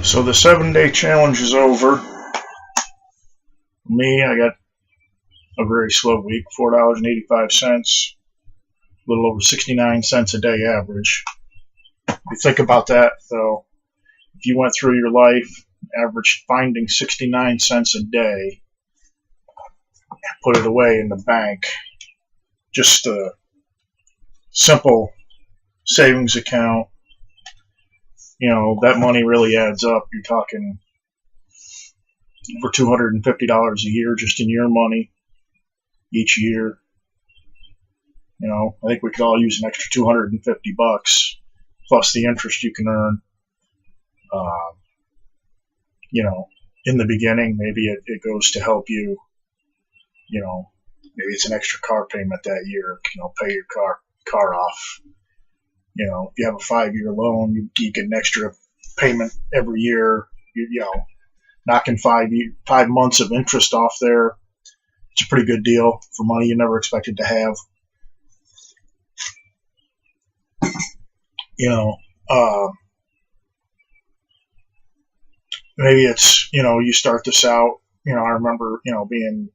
So the 7-day challenge is over. For me, I got a very slow week, $4.85, a little over 69 cents a day average. If you think about that, though, if you went through your life, averaged finding 69 cents a day, put it away in the bank, just a simple savings account, that money really adds up. You're talking over $250 a year just in your money each year. I think we could all use an extra $250 plus the interest you can earn. In the beginning, maybe it goes to help you. Maybe it's an extra car payment that year. Pay your car off. If you have a 5-year loan, you get an extra payment every year. Knocking 5 months of interest off there. It's a pretty good deal for money you never expected to have. Maybe it's, you start this out, I remember, being,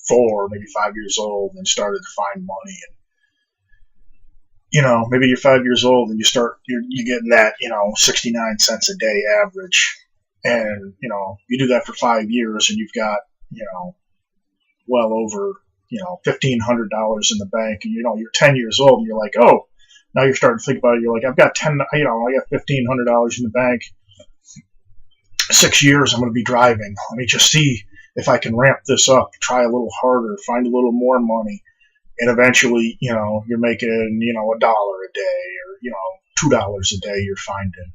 4, maybe 5 years old and started to find money. And, maybe you're 5 years old and you're getting that, 69 cents a day average. And, you do that for 5 years and you've got, well over, $1,500 in the bank. And, you're 10 years old and you're like, oh, now you're starting to think about it. You're like, I got $1,500 in the bank. 6 years I'm going to be driving. Let me just see if I can ramp this up, try a little harder, find a little more money. And eventually, you're making, $1 a day or, $2 a day you're finding.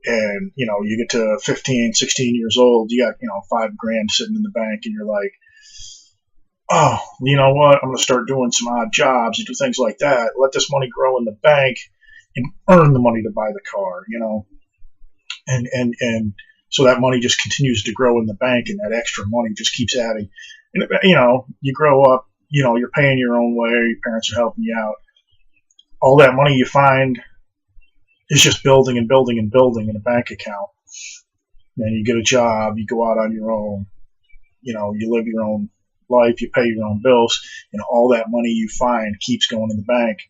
And, you get to 15, 16 years old, you got, $5,000 sitting in the bank and you're like, oh, you know what? I'm going to start doing some odd jobs and do things like that. Let this money grow in the bank and earn the money to buy the car, and so that money just continues to grow in the bank and that extra money just keeps adding. And, you grow up, you're paying your own way, your parents are helping you out. All that money you find is just building and building and building in a bank account. Then you get a job, you go out on your own, you live your own life, you pay your own bills, and all that money you find keeps going in the bank.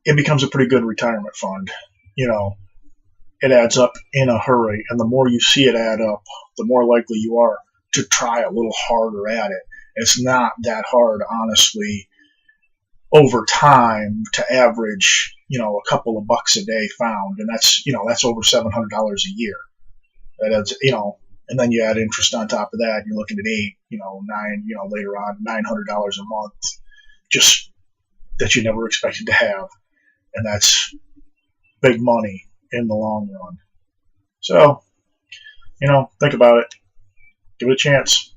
It becomes a pretty good retirement fund. It adds up in a hurry, and the more you see it add up, the more likely you are to try a little harder at it. It's not that hard, honestly, over time to average, a couple of bucks a day found, and that's over $700 a year. That adds, and then you add interest on top of that. You're looking at 8, 9, later on $900 a month, just that you never expected to have, and that's big money in the long run. So, think about it. Give it a chance.